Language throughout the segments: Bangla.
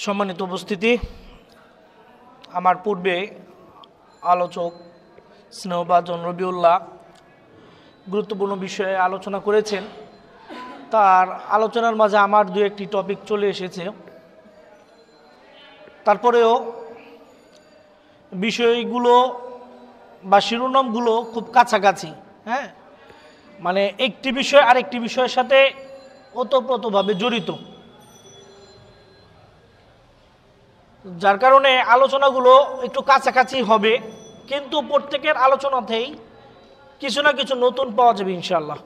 সম্মানিত উপস্থিতি, আমার পূর্বে আলোচক স্নেহভাজন রবিউল্লাহ গুরুত্বপূর্ণ বিষয়ে আলোচনা করেছেন। তার আলোচনার মাঝে আমার দু একটি টপিক চলে এসেছে। তারপরেও বিষয়গুলো বা শিরোনামগুলো খুব কাছাকাছি, হ্যাঁ, মানে একটি বিষয় আরেকটি বিষয়ের সাথে ওতপ্রোতভাবে জড়িত, যার কারণে আলোচনাগুলো একটু কাছাকাছি হবে, কিন্তু প্রত্যেকের আলোচনাতেই কিছু না কিছু নতুন পাওয়া যাবে ইনশাআল্লাহ।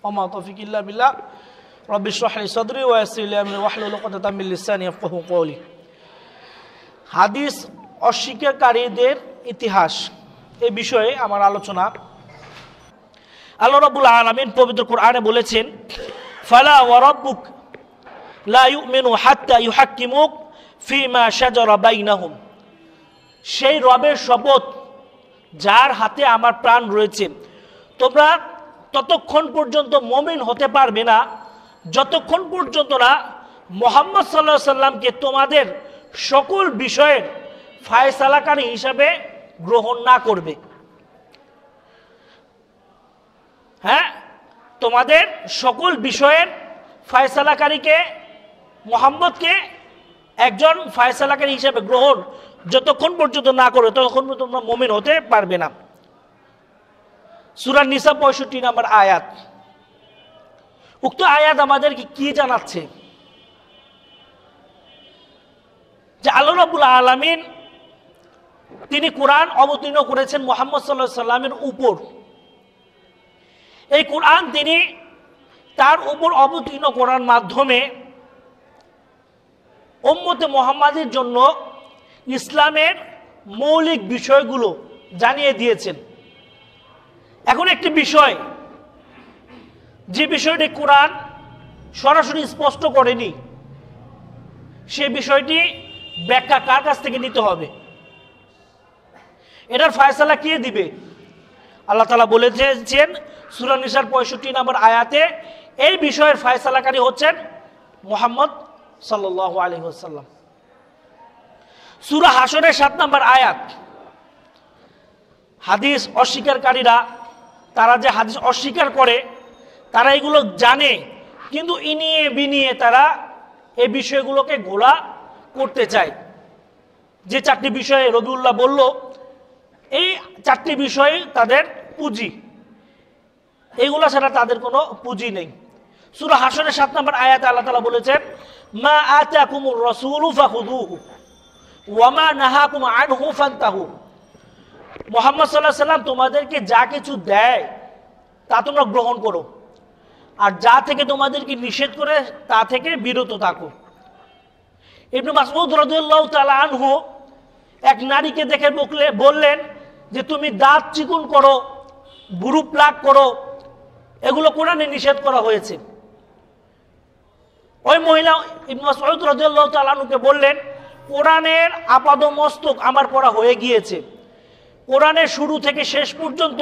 ওমা তৌফিক ইল্লা বিল্লাহ। রব্বি ইশরাহ লি সাদরি ওয়া ইয়াসসির লি আমরি ওয়াহলুল উকদাতাম মিন লিসানি ইয়াফকাহু কওলি। হাদিস অস্বীকারীদের ইতিহাস এই বিষয়ে আমার আলোচনা। আল্লাহ রাব্বুল আলামিন পবিত্র কোরআনে বলেছেন, ফালা ওয়া রাব্বুক লা ইউমিনু হাত্তা ইউহাক্কিমুক ফিমা শাজারা বাইনাহুম। সেই রবের শপথ যার হাতে আমার প্রাণ রয়েছে, তোমরা ততক্ষণ পর্যন্ত মুমিন হতে পারবে না যতক্ষণ পর্যন্ত না মুহাম্মদ সাল্লাল্লাহু আলাইহি সাল্লামকে তোমাদের সকল বিষয়ের ফায়সালাকারী হিসাবে গ্রহণ না করবে। হ্যাঁ, তোমাদের সকল বিষয়ের ফায়সালাকারীকে, মুহাম্মদকে একজন ফায়সালাকারী হিসাবে গ্রহণ যতক্ষণ পর্যন্ত না করবে ততক্ষণ পর্যন্ত তোমরা মুমিন হতে পারবে না। সূরা নিসা 65 নম্বর আয়াত। উক্ত আয়াত আমাদেরকে কি জানাচ্ছে? যে আল্লাহ রাব্বুল আলামিন তিনি কোরআন অবতীর্ণ করেছেন মুহাম্মদ সাল্লাল্লাহু আলাইহি সাল্লামের উপর। এই কোরআন তিনি তার উপর অবতীর্ণ করার মাধ্যমে উম্মতে মুহাম্মাদের জন্য ইসলামের মৌলিক বিষয়গুলো জানিয়ে দিয়েছেন। এখন একটি বিষয়, যে বিষয়টি কোরআন সরাসরি স্পষ্ট করেনি, সে বিষয়টি ব্যাখ্যা কার কাছ থেকে নিতে হবে? এটার ফয়সালা কে দিবে? আল্লাহ তাআলা বলেছেন সূরা নিসার 65 নম্বর আয়াতে, এই বিষয়ের ফয়সালাকারী হচ্ছেন মুহাম্মদ সাল্লাল্লাহু আলাইহি ওয়াসাল্লাম। সূরা হাশরের 7 নম্বর আয়াত। হাদিস অস্বীকারীরা, তারা যে হাদিস অস্বীকার করে, তারা এগুলো জানে, কিন্তু ইনিয়ে বিনিয়ে তারা এই বিষয়গুলোকে ঘোলা করতে চায়। যে 4টি বিষয়ে রবিউল্লাহ বলল, এই 4টি বিষয়ে তাদের পুঁজি, এগুলো ছাড়া তাদের কোনো পুঁজি নেই। সূরা হাশরের 7 নম্বর আয়াতে আল্লাহ তাআলা বলেছেন, মা আতাকুমুর রাসূলু ফাখুযুহু ওয়া মা নাহাকুম আনহু ফান্তাহু। মুহাম্মদ সাল্লাল্লাহু আলাইহি সাল্লাম তোমাদেরকে যা কিছু দেয় তা তোমরা গ্রহণ করো, আর যা থেকে তোমাদেরকে নিষেধ করে তা থেকে বিরত থাকো। ইবনে মাসউদ রাদিয়াল্লাহু তাআলা আনহু এক নারীকে দেখে বললেন যে তুমি দাঁত চিকন করো, ভুরু প্লাক করো, এগুলো কোরআনে নিষেধ করা হয়েছে। ওই মহিলা ইবনে মাসউদ রাদিয়াল্লাহু তাআলা আনহুকে বললেন, কোরআনের আপাদমস্তক আমার পড়া হয়ে গিয়েছে, কোরআনের শুরু থেকে শেষ পর্যন্ত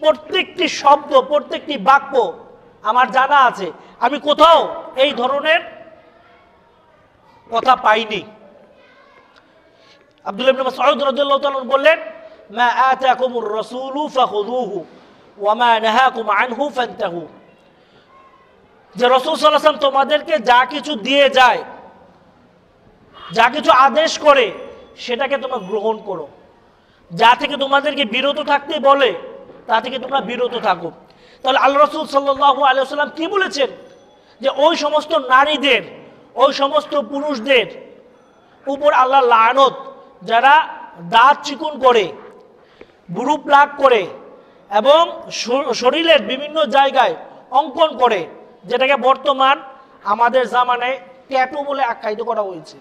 প্রত্যেকটি শব্দ, প্রত্যেকটি বাক্য আমার জানা আছে, আমি কোথাও এই ধরনের কথা পাইনি। আব্দুল্লাহ ইবনে মাসউদ রাদিয়াল্লাহু তাআলা বললেন, মা আতাকুমুর রাসূলু ফাখুযুহু ওয়া মা নাহাকুম আনহু ফান্তাহু। যে রাসূল সাল্লাল্লাহু আলাইহি ওয়াসাল্লাম তোমাদেরকে যা কিছু দিয়ে যায়, যা কিছু আদেশ করে, সেটাকে তোমরা গ্রহণ করো, যা থেকে তোমাদেরকে বিরত থাকতে বলে তা থেকে তোমরা বিরত থাকো। তাহলে আল্লাহ রাসূল সাল্লাল্লাহু আলাইহি ওয়াসাল্লাম কি বলেছেন? যে ওই সমস্ত নারীদের, ওই সমস্ত পুরুষদের উপর আল্লাহ লানত, যারা দাঁত চিকন করে, ভুরু প্লাক করে এবং শরীরের বিভিন্ন জায়গায় অঙ্কন করে, যেটাকে বর্তমান আমাদের জামানায় ট্যাটু বলে আখ্যায়িত করা হয়েছে।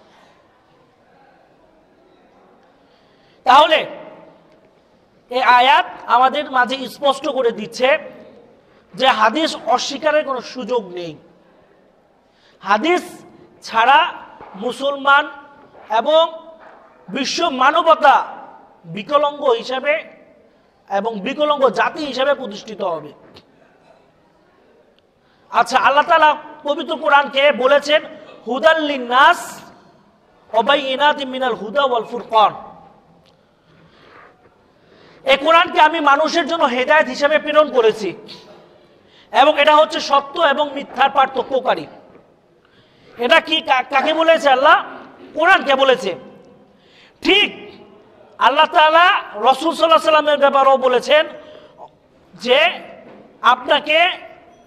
তাহলে এই আয়াত আমাদের মাঝে স্পষ্ট করে দিচ্ছে যে হাদিস অস্বীকারের কোনো সুযোগ নেই। হাদিস ছাড়া মুসলমান এবং বিশ্ব মানবতা বিকলাঙ্গ হিসাবে এবং বিকলাঙ্গ জাতি হিসাবে প্রতিষ্ঠিত হবে। আচ্ছা, আল্লাহ তাআলা পবিত্র কোরআনকে বলেছেন হুদাল লিন্নাস ওয়াবাইয়িনাতিন মিনাল হুদা ওয়াল ফুরকান। এই কোরআনকে আমি মানুষের জন্য হেদায়েত হিসেবে প্রেরণ করেছি এবং এটা হচ্ছে সত্য এবং মিথ্যার পার্থক্যকারী। এটা কি কাকে বলেছে? আল্লাহ কোরআনকে বলেছে। ঠিক আল্লাহ তাআলা রাসূল সাল্লাল্লাহু আলাইহি ওয়াসাল্লামের ব্যাপারেও বলেছেন যে আপনাকে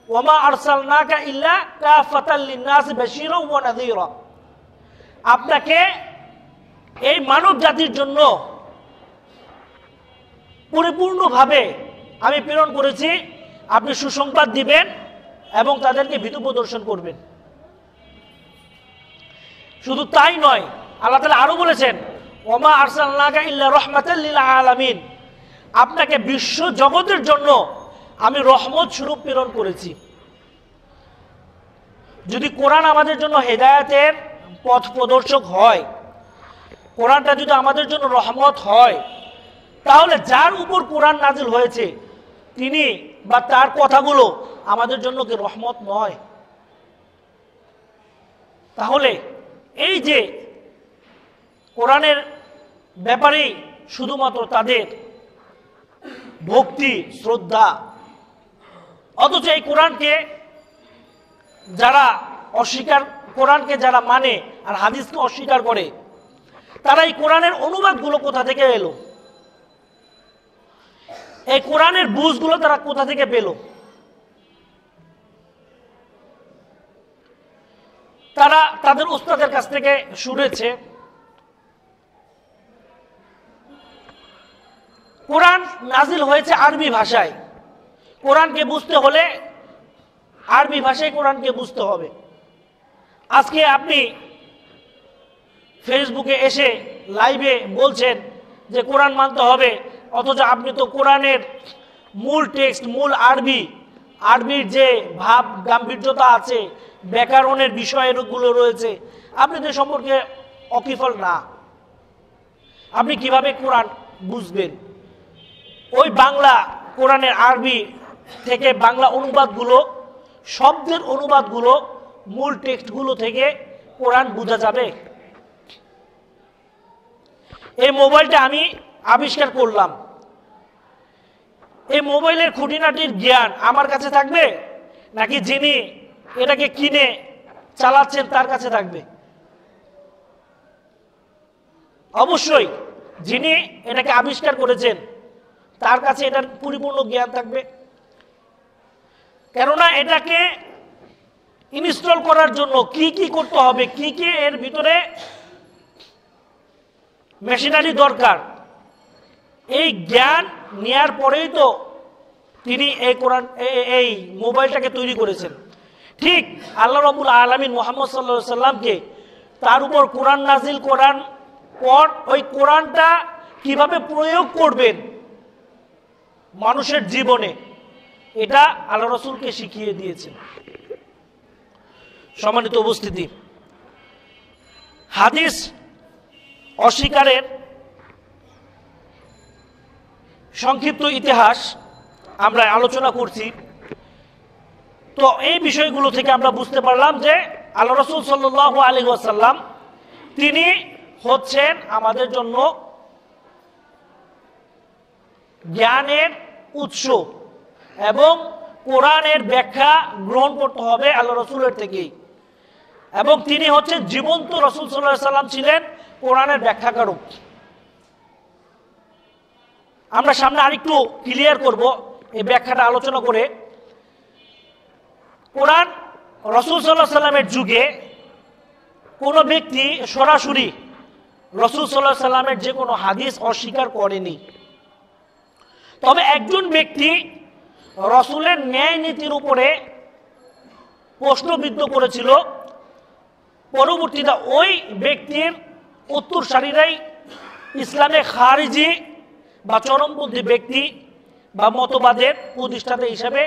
ওয়ামা আরসালনাকা ইল্লা কাফাতাল লিন-নাস বাশীরা ওয়া নাযীরা, আপনাকে এই মানব জাতির জন্য পরিপূর্ণভাবে আমি প্রেরণ করেছি। আপনি সুসংবাদ দিবেন এবং তাদেরকে ভীতু প্রদর্শন করবেন। শুধু তাই নয়, আল্লাহ তাআলা আরো বলেছেন ওয়ামা আরসালনাকা ইল্লা রাহমাতাল লিল আলামিন, আপনাকে বিশ্ব জগতের জন্য আমি রহমত স্বরূপ প্রেরণ করেছি। যদি কোরআন আমাদের জন্য হেদায়েতের পথ প্রদর্শক হয়, কোরআনটা যদি আমাদের জন্য রহমত হয়, তাহলে যার উপর কোরআন নাজিল হয়েছে তিনি বা তার কথাগুলো আমাদের জন্য কি রহমত নয়? তাহলে এই যে কোরআনের ব্যাপারেই শুধুমাত্র তাদের ভক্তি শ্রদ্ধা, অথচ এই কোরআনকে যারা অস্বীকার, কোরআনকে যারা মানে আর হাদিসকে অস্বীকার করে, তারা এই কোরআনের অনুবাদগুলো কোথা থেকে এলো? এই কোরআনের বুঝগুলো তারা কোথা থেকে পেল? তারা তাদের উস্তাদের কাছ থেকে শুনেছে। কোরআন নাজিল হয়েছে আরবি ভাষায়, কোরআনকে বুঝতে হলে আরবি ভাষায় কোরআনকে বুঝতে হবে। আজকে আপনি ফেসবুকে এসে লাইভে বলছেন যে কোরআন মানতে হবে, অথচ আপনি তো কোরআনের মূল টেক্সট, মূল আরবির যে ভাব গাম্ভীর্যতা আছে, ব্যাকরণের বিষয়গুলো রয়েছে, আপনি তো সম্পর্কে অকিফল না। আপনি কিভাবে কোরআন বুঝবেন? ওই বাংলা কোরআনের আরবি থেকে বাংলা অনুবাদগুলো, শব্দের অনুবাদগুলো, মূল টেক্সটগুলো থেকে কোরআন বোঝা যাবে? এই মোবাইলটা আমি আবিষ্কার করলাম, এই মোবাইলের খুঁটিনাটির জ্ঞান আমার কাছে থাকবে নাকি যিনি এটাকে কিনে চালাচ্ছেন তার কাছে থাকবে? অবশ্যই যিনি এটাকে আবিষ্কার করেছেন তার কাছে এটার পরিপূর্ণ জ্ঞান থাকবে। কেননা এটাকে ইনস্টল করার জন্য কি কি করতে হবে, কি কি এর ভিতরে মেশিনারি দরকার, এই জ্ঞান নেয়ার পরেই তো তিনি এই মোবাইলটাকে তৈরি করেছেন। ঠিক আল্লাহ রাব্বুল আলামিন মুহাম্মদ সাল্লাল্লাহু আলাইহি সাল্লামকে তার উপর কোরআন নাজিল করার পর ওই কোরআনটা কিভাবে প্রয়োগ করবেন মানুষের জীবনে, এটা আল্লাহ রাসূলকে শিখিয়ে দিয়েছেন। সম্মানিত উপস্থিতি, হাদিস অস্বীকারের সংক্ষিপ্ত ইতিহাস আমরা আলোচনা করছি। তো এই বিষয়গুলো থেকে আমরা বুঝতে পারলাম যে আল্লাহ রাসূল সাল্লাল্লাহু আলাইহি ওয়াসাল্লাম তিনি হচ্ছেন আমাদের জন্য জ্ঞানের উৎস, এবং কোরআনের ব্যাখ্যা গ্রহণ করতে হবে আল্লাহ রাসূলের থেকেই, এবং তিনি হচ্ছেন জীবন্ত রাসূল সাল্লাল্লাহু আলাইহি ওয়াসাল্লাম ছিলেন কোরআনের ব্যাখ্যাকারক। আমরা সামনে আরেকটু ক্লিয়ার করব এই ব্যাখ্যাটা আলোচনা করে। কোরআন রাসূল সাল্লাল্লাহু আলাইহি ওয়াসাল্লামের যুগে কোনো ব্যক্তি সরাসরি রাসূল সাল্লাল্লাহু আলাইহি ওয়াসাল্লামের যে কোনো হাদিস অস্বীকার করেনি। তবে একজন ব্যক্তি রাসূলের ন্যায় নীতির উপরে প্রশ্নবিদ্ধ করেছিল, পরবর্তীতে ওই ব্যক্তির উত্তরসারীরাই ইসলামে খারিজি বা চরমপন্থী ব্যক্তি বা মতবাদের প্রতিষ্ঠাতা হিসাবে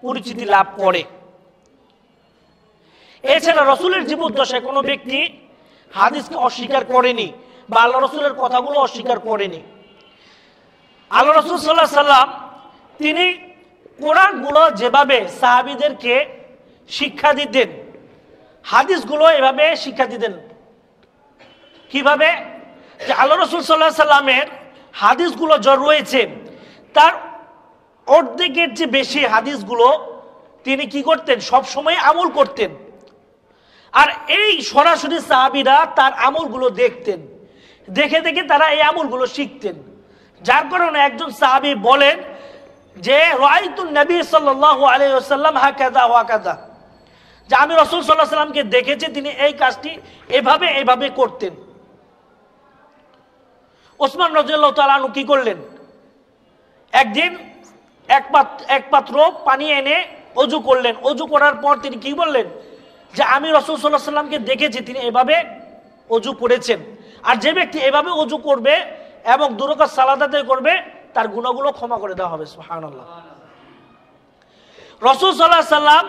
পরিচিতি লাভ করে। এছাড়া রাসূলের জীবদ্দশায় কোনো ব্যক্তি হাদিসকে অস্বীকার করেনি বা আল্লাহ রাসূলের কথাগুলো অস্বীকার করেনি। আল্লাহ রাসূল সাল্লাল্লাহু আলাইহি সাল্লাম তিনি কোরআনগুলো যেভাবে সাহাবীদেরকে শিক্ষা দিতেন, হাদিসগুলো এভাবে শিক্ষা দিতেন। কিভাবে? যে আল্লাহ রাসূল সাল্লাল্লাহু আলাইহি সাল্লামের হাদিসগুলো যা রয়েছে তার অর্ধেকের যে বেশি হাদিসগুলো তিনি কি করতেন? সব সময় আমল করতেন। আর এই সরাসরি সাহাবীরা তার আমলগুলো দেখতেন, দেখে দেখে তারা এই আমলগুলো শিখতেন। যার কারণে একজন সাহাবী বলেন যে রাআইতুন নবী সাল্লাল্লাহু আলাইহি ওয়াসাল্লাম হাকাযা ওয়া কাযা, যে আমি রাসূল সাল্লাল্লাহু আলাইহি সাল্লামকে দেখেছি তিনি এই কাজটি এভাবে এভাবে করতেন। ওসমান রাদিয়াল্লাহু তাআলা আনহু কি করলেন? একদিন এক পাত্র পানি এনে ওযু করলেন। ওযু করার পর তিনি কি বললেন? যে আমি রাসূল সাল্লাল্লাহু আলাইহি সাল্লামকে দেখেছি তিনি এভাবে ওযু করেছেন। আর যে ব্যক্তি এভাবে ওযু করবে এবং 2 রাকাত সালাত আদায় করবে তার গুনাহগুলো ক্ষমা করে দেওয়া হবে। সুবহানাল্লাহ। রাসূল সাল্লাল্লাহু আলাইহি সাল্লাম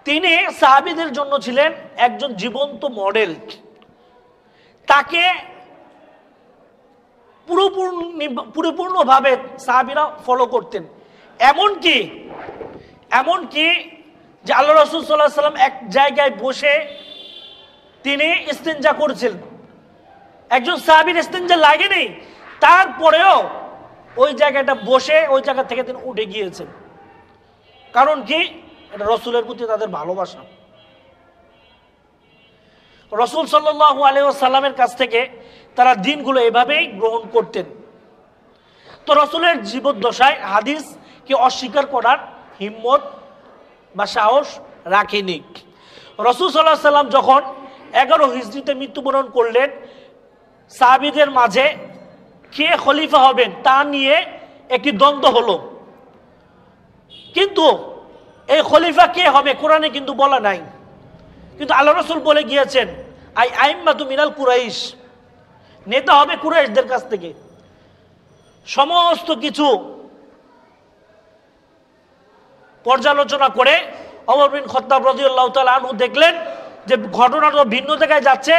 তিনি সাহাবীদের জন্য ছিলেন একজন জীবন্ত মডেল। তাকে পরিপূর্ণভাবে সাহাবীরা ফলো করতেন। এমনকি যে আল্লাহ রাসূল সাল্লাল্লাহু আলাইহি সাল্লাম এক জায়গায় বসে তিনি ইস্তিনজা করছিলেন, একজন সাহাবীর ইস্তিনজা লাগেনি, তারপরেও ওই জায়গাটা বসে ওই জায়গা থেকে তিনি উঠে গিয়েছেন। কারণ কি? এটা রাসূলের প্রতি তাদের ভালোবাসা। রাসূল সাল্লাল্লাহু আলাইহি ওয়াসাল্লামের কাছ থেকে তারা দিনগুলো এভাবেই গ্রহণ করতেন। তো রাসূলের জীবদ্দশায় হাদিসকে অস্বীকার করার হিম্মত বা সাহস রাখেনি। রাসূল সাল্লাল্লাহু আলাইহি সাল্লাম যখন 11 হিজরিতে মৃত্যুবরণ করলেন, সাহাবীদের মাঝে কে খলিফা হবেন তা নিয়ে একটি দ্বন্দ্ব হলো। কিন্তু এই খলিফা কে হবে কোরআনে কিন্তু বলা নাই, কিন্তু আল্লাহ রাসূল বলে গিয়েছেন আইম্মাতু মিনাল কুরাইশ, নেতা হবে কুরাইশদের কাছ থেকে। সমস্ত কিছু পর্যালোচনা করে ওমর বিন খাত্তাব রাদিয়াল্লাহু তাআলা আনহু দেখলেন যে ঘটনাটা ভিন্ন জায়গায় যাচ্ছে,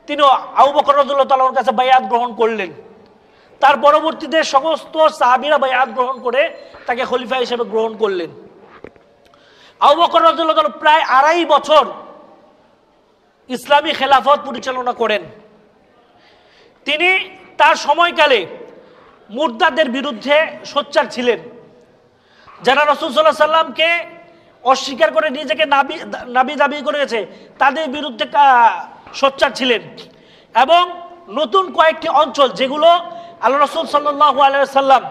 তিনি আবু বকর রাদিয়াল্লাহু তাআলার কাছে বায়াত গ্রহণ করলেন। তার পরবর্তীতে সমস্ত সাহাবীরা বায়াত গ্রহণ করে তাকে খলিফা হিসেবে গ্রহণ করলেন। আবু বকর রাদিয়াল্লাহু তাআলা প্রায় 2.5 বছর ইসলামী খেলাফত পরিচালনা করেন। তিনি তার সময়কালে মুরতাদের বিরুদ্ধে সোচ্চার ছিলেন। যারা রাসূল সাল্লাল্লাহু আলাইহি সাল্লামকে অস্বীকার করে নিজেকে নবী দাবি করেছে তাদের বিরুদ্ধে সোচ্চার ছিলেন। এবং নতুন কয়েকটি অঞ্চল যেগুলো আল্লাহ রাসূল সাল্লাল্লাহু আলাইহি সাল্লাম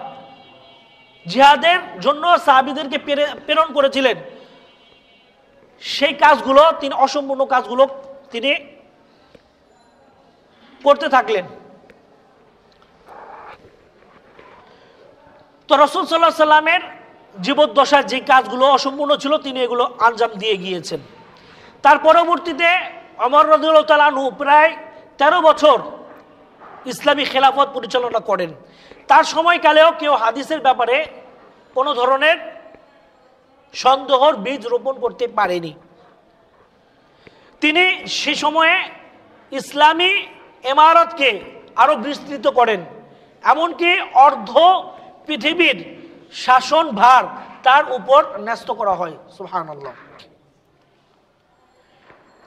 জিহাদের জন্য সাহাবীদেরকে প্রেরণ করেছিলেন, সেই কাজগুলো তিনি অসম্পূর্ণ কাজগুলো তিনি করতে থাকলেন। তো রাসূল সাল্লাল্লাহু আলাইহি সাল্লামের জীবদ্দশায় যে কাজগুলো অসম্পূর্ণ ছিল তিনি এগুলো আঞ্জাম দিয়ে গিয়েছেন। তার পরবর্তীতে ওমর রাদিয়াল্লাহু তাআলা আনহু প্রায় 13 বছর ইসলামী খেলাফত পরিচালনা করেন। তার সময়কালেও কেউ হাদিসের ব্যাপারে কোনো ধরনের সন্দেহর বীজ রোপণ করতে পারেনি। তিনি সে সময়ে ইসলামী ইমারতকে আরো বিস্তৃত করেন, এমনকি অর্ধ পৃথিবীর শাসন ভার তার উপর ন্যস্ত করা হয়। সুবহানাল্লাহ।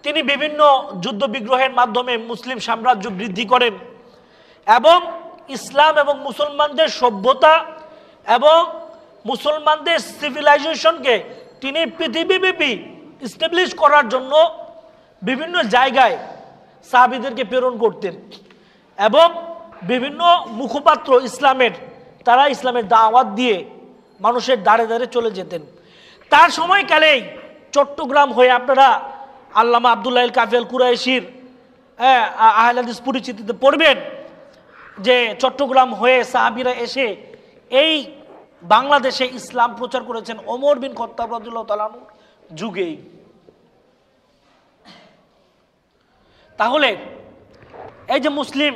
তিনি বিভিন্ন যুদ্ধ বিগ্রহের মাধ্যমে মুসলিম সাম্রাজ্য বৃদ্ধি করেন এবং ইসলাম এবং মুসলমানদের সভ্যতা এবং মুসলমানদের সিভিলাইজেশনকে তিনি পৃথিবীব্যাপী এস্টাবলিশ করার জন্য বিভিন্ন জায়গায় সাহাবীদেরকে প্রেরণ করতেন এবং বিভিন্ন মুখপাত্র ইসলামের তারা ইসলামের দাওয়াত দিয়ে মানুষের দাঁড়ে দাঁড়ে চলে যেতেন। তার সময়কালেই চট্টগ্রাম হয়ে আপনারা আল্লামা আব্দুল্লাহ আল কাফি আল কুরাইশির আহলে হাদিস পরিচিতিতে পড়বেন যে চট্টগ্রাম হয়ে সাহাবীরা এসে এই বাংলাদেশে ইসলাম প্রচার করেছেন ওমর বিন খাত্তাব রাদিয়াল্লাহু তাআলা আনহুর যুগেই। তাহলে এই যে মুসলিম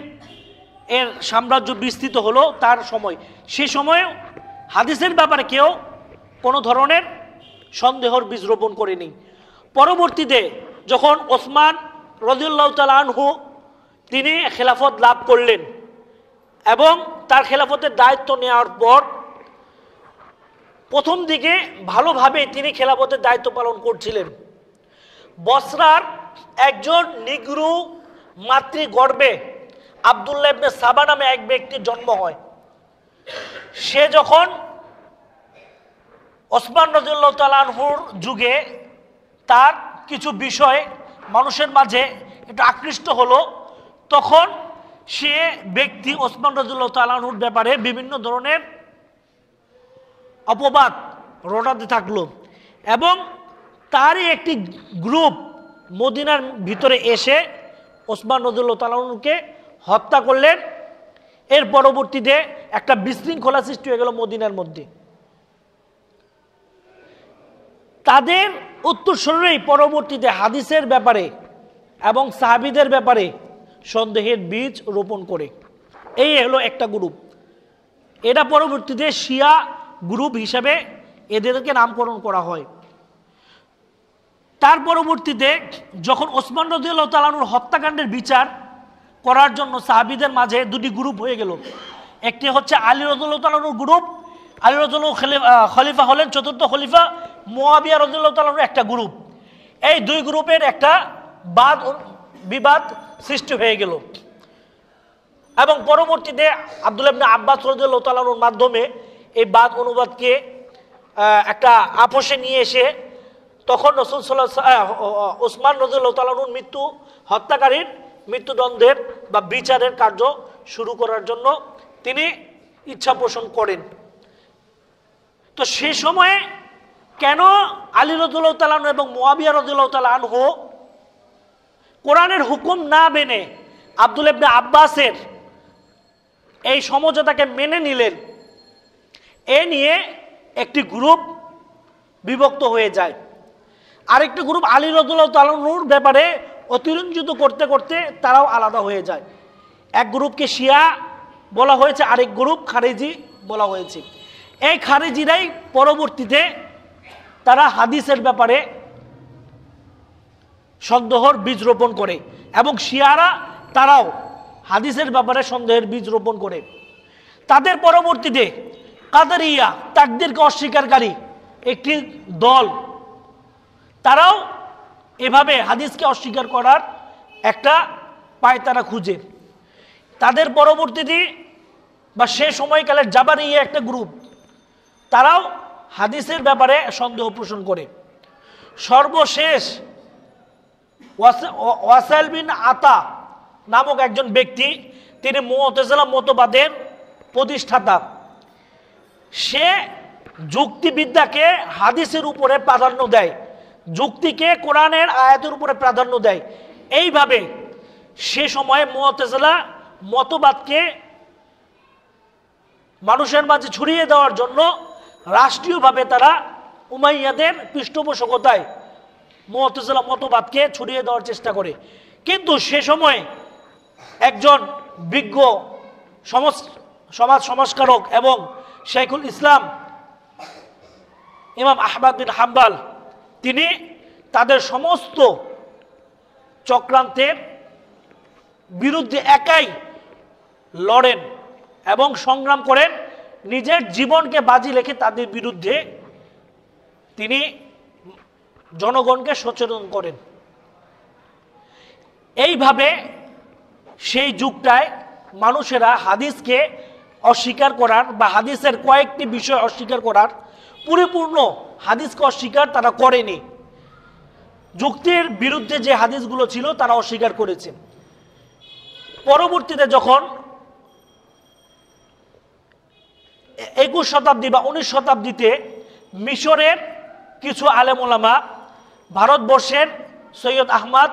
এর সাম্রাজ্য বিস্তৃত হলো তার সময়, সে সময় হাদিসের ব্যাপারে কেউ কোনো ধরনের সন্দেহর বীজ রোপণ করেনি। পরবর্তীতে যখন ওসমান রাদিয়াল্লাহু তাআলা আনহু তিনি খেলাফত লাভ করলেন এবং তার খেলাফতের দায়িত্ব নেওয়ার পর প্রথম দিকে ভালোভাবে তিনি খেলাফতের দায়িত্ব পালন করছিলেন। বসরার একজন নিগ্রো মাতৃগর্ভে আব্দুল্লাহ ইবনে সাবা নামে এক ব্যক্তির জন্ম হয়। সে যখন ওসমান রাদিয়াল্লাহু তাআলা আনহুর যুগে তার কিছু বিষয় মানুষের মাঝে একটু আকৃষ্ট হলো, তখন সে ব্যক্তি ওসমান রাদিয়াল্লাহু তাআলা আনহুর ব্যাপারে বিভিন্ন ধরনের অপবাদ রটাতে থাকলো এবং তারই একটি গ্রুপ মদিনার ভিতরে এসে ওসমান রাদিয়াল্লাহু তাআলা আনহুকে হত্যা করলেন। এর পরবর্তীতে একটা বিশৃঙ্খলা সৃষ্টি হয়ে গেল মদিনার মধ্যে। তাদের উত্তরসূরিই পরবর্তীতে হাদিসের ব্যাপারে এবং সাহাবীদের ব্যাপারে সন্দেহের বীজ রোপণ করে। এই হলো একটা গ্রুপ। এটা পরবর্তীতে শিয়া গ্রুপ হিসাবে এদেরকে নামকরণ করা হয়। তার পরবর্তীতে যখন ওসমান রাদিয়াল্লাহু তাআলা আনহুর হত্যাকাণ্ডের বিচার করার জন্য সাহাবীদের মাঝে দুটি গ্রুপ হয়ে গেল। একটি হচ্ছে আলী রাদিয়াল্লাহু তাআলা আনহুর গ্রুপ, আলী রাদিয়াল্লাহু খলিফা হলেন চতুর্থ খলিফা, মুয়াবিয়া রাদিয়াল্লাহু তাআলা আনহুর একটা গ্রুপ। এই দুই গ্রুপের একটা বিবাদ সৃষ্টি হয়ে গেল এবং পরবর্তীতে আব্দুল্লাহ ইবনে আব্বাস রাদিয়াল্লাহু তাআলা আনহুর মাধ্যমে এই বাদ অনুবাদকে একটা আপোষে নিয়ে এসে তখন রাসূল ওসমান রাদিয়াল্লাহু তাআলা আনহুর হত্যাকারীর মৃত্যুদণ্ডের বা বিচারের কার্য শুরু করার জন্য তিনি ইচ্ছা পোষণ করেন। তো সে সময়ে কেন আলী রাদিয়াল্লাহু তাআলা আনহু এবং মুয়াবিয়া রাদিয়াল্লাহু তাআলা আনহু কোরআনের হুকুম না মেনে আব্দুল্লাহ ইবনে আব্বাসের এই সমঝোতাকে মেনে নিলেন, এ নিয়ে একটি গ্রুপ বিভক্ত হয়ে যায়। আরেকটি গ্রুপ আলী রাদিয়াল্লাহু তাআলা আনহুর ব্যাপারে অতিরঞ্জিত করতে করতে তারাও আলাদা হয়ে যায়। এক গ্রুপকে শিয়া বলা হয়েছে, আরেক গ্রুপ খারেজি বলা হয়েছে। এই খারেজিরাই পরবর্তীতে তারা হাদিসের ব্যাপারে সন্দেহের বীজ রোপণ করে এবং শিয়ারা তারাও হাদিসের ব্যাপারে সন্দেহের বীজ রোপণ করে। তাদের পরবর্তীতে কাদেরিয়া, তাকদীরকে অস্বীকারী একটি দল, তারাও এভাবে হাদিসকে অস্বীকার করার একটা পায়তারা খুঁজে। তাদের পরবর্তীতে বা সে সময়কালের জাবারিয়া একটা গ্রুপ, তারাও হাদিসের ব্যাপারে সন্দেহ পোষণ করে। সর্বশেষ ওয়াসাইল বিন আতা নামক একজন ব্যক্তি, তিনি মুতাজিলা মতবাদের প্রতিষ্ঠাতা। সে যুক্তিবিদ্যাকে হাদিসের উপরে প্রাধান্য দেয়, যুক্তিকে কোরআনের আয়াতের উপরে প্রাধান্য দেয়। এইভাবে সে সময় মুতাজিলা মতবাদকে মানুষের মাঝে ছড়িয়ে দেওয়ার জন্য রাষ্ট্রীয়ভাবে তারা উমাইয়াদের পৃষ্ঠপোষকতায় মুতাজিলা মতবাদকে ছড়িয়ে দেওয়ার চেষ্টা করে। কিন্তু সে সময় একজন বিজ্ঞ সমাজ সংস্কারক এবং শাইখুল ইসলাম ইমাম আহমদ বিন হাম্বল, তিনি তাদের সমস্ত চক্রান্তের বিরুদ্ধে একাই লড়েন এবং সংগ্রাম করেন। নিজের জীবনকে বাজি রেখে তাদের বিরুদ্ধে তিনি জনগণকে সচেতন করেন। এইভাবে সেই যুগটায় মানুষেরা হাদিসকে অস্বীকার করার বা হাদিসের কয়েকটি বিষয় অস্বীকার করার, পরিপূর্ণ হাদিসকে অস্বীকার তারা করেনি। যুক্তির বিরুদ্ধে যে হাদিসগুলো ছিল তারা অস্বীকার করেছে। পরবর্তীতে যখন 21 শতাব্দী বা 19 শতাব্দীতে মিশরের কিছু আলেম ওলামা, ভারতবর্ষের সৈয়দ আহমদ,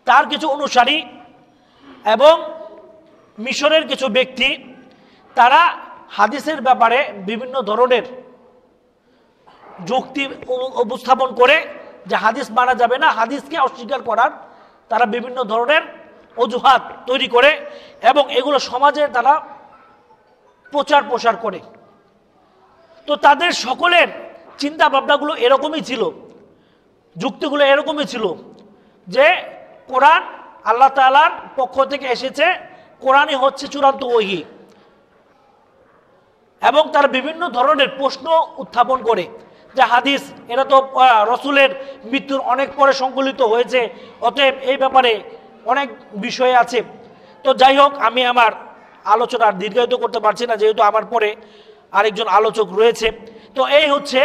তার কিছু অনুসারী এবং মিশরের কিছু ব্যক্তি, তারা হাদিসের ব্যাপারে বিভিন্ন ধরনের যুক্তি উপস্থাপন করে যে হাদিস মানা যাবে না, হাদিসকে অস্বীকার করার তারা বিভিন্ন ধরনের অজুহাত তৈরি করে এবং এগুলো সমাজে তারা প্রচার করে। তো তাদের সকলের চিন্তা ভাবনাগুলো এরকমই ছিল, যুক্তিগুলো এরকমই ছিল যে কোরআন আল্লাহ তাআলার পক্ষ থেকে এসেছে, কোরআনই হচ্ছে চূড়ান্ত ওহী, এবং তারা বিভিন্ন ধরনের প্রশ্ন উত্থাপন করে যে হাদিস এটা তো রসুলের মৃত্যুর অনেক পরে সংকলিত হয়েছে, অতএব এই ব্যাপারে অনেক বিষয় আছে। তো যাই হোক, আমি আমার আলোচনা আর দীর্ঘায়িত করতে পারছি না, যেহেতু আমার পরে আরেকজন আলোচক রয়েছে। তো এই হচ্ছে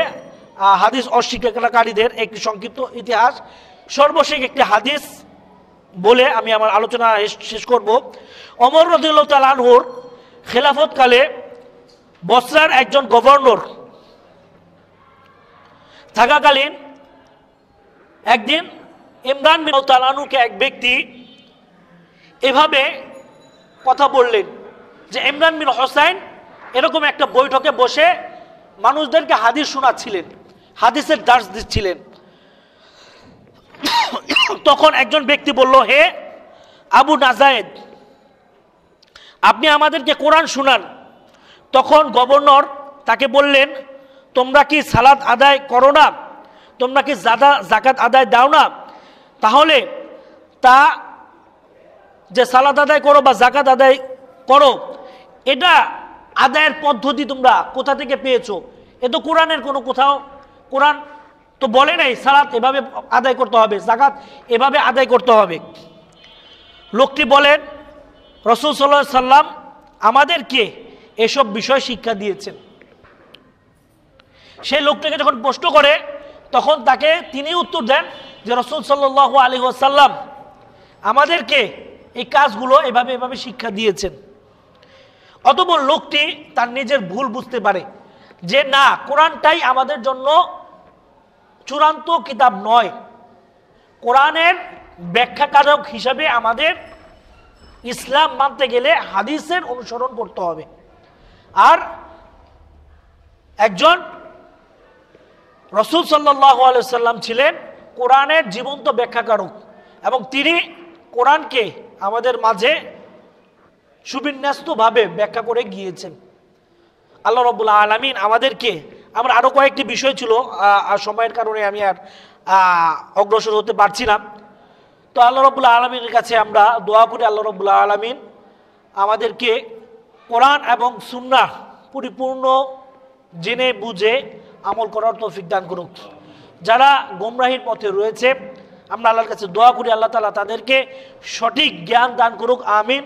হাদিস অস্বীকারীদের একটি সংক্ষিপ্ত ইতিহাস। সর্বশেষ একটি হাদিস বলে আমি আমার আলোচনা শেষ করব। ওমর রাদিয়াল্লাহু তাআলা আনহুর খেলাফতকালে বসরার একজন গভর্নর থাকাকালীন একদিন ইমরান বিন তাআলা আনহুকে এক ব্যক্তি এভাবে কথা বললেন যে ইমরান বিন হোসাইন এরকম একটা বৈঠকে বসে মানুষদেরকে হাদিস শোনাচ্ছিলেন, হাদিসের দার্স দিচ্ছিলেন। তখন একজন ব্যক্তি বলল, হে আবু নাজায়েদ, আপনি আমাদেরকে কোরআন শোনান। তখন গভর্নর তাকে বললেন, তোমরা কি সালাত আদায় করো না? তোমরা কি যাকাত আদায় দাও না? তাহলে তা যে সালাত আদায় করো বা যাকাত আদায় করো, এটা আদায়ের পদ্ধতি তোমরা কোথা থেকে পেয়েছো? এ তো কোরআনের কোনো কোথাও, কোরআন তো বলে নাই সালাত এভাবে আদায় করতে হবে, যাকাত এভাবে আদায় করতে হবে। লোকটি বলেন, রাসূল সাল্লাল্লাহু আলাইহি সাল্লাম আমাদেরকে এসব বিষয় শিক্ষা দিয়েছেন। সেই লোকটাকে যখন প্রশ্ন করে, তখন তাকে তিনি উত্তর দেন যে রাসূল সাল্লাল্লাহু আলাইহি ওয়াসাল্লাম আমাদেরকে এই কাজগুলো এভাবে এভাবে শিক্ষা দিয়েছেন। অতঃপর লোকটি তার নিজের ভুল বুঝতে পারে যে না, কোরআনটাই আমাদের জন্য চূড়ান্ত কিতাব নয়, কোরআনের ব্যাখ্যাকারক হিসাবে আমাদের ইসলাম মানতে গেলে হাদিসের অনুসরণ করতে হবে। আর একজন রাসূল সাল্লাল্লাহু আলাইহি ওয়াসাল্লাম ছিলেন কোরআনের জীবন্ত ব্যাখ্যাকারক, এবং তিনি কোরআনকে আমাদের মাঝে সুবিন্যস্তভাবে ব্যাখ্যা করে গিয়েছেন। আল্লাহ রাব্বুল আলামিন আমাদেরকে, আমার আরও কয়েকটি বিষয় ছিল, সময়ের কারণে আমি আর অগ্রসর হতে পারছি না। তো আল্লাহ রাব্বুল আলামিনের কাছে আমরা দোয়া করি, আল্লাহ রাব্বুল আলামিন আমাদেরকে কোরআন এবং সুন্নাহ পরিপূর্ণ জেনে বুঝে আমল করার তৌফিক দান করুক। যারা গোমরাহির পথে রয়েছে, আমরা আল্লাহর কাছে দোয়া করি আল্লাহ তাআলা তাদেরকে সঠিক জ্ঞান দান করুক, আমিন।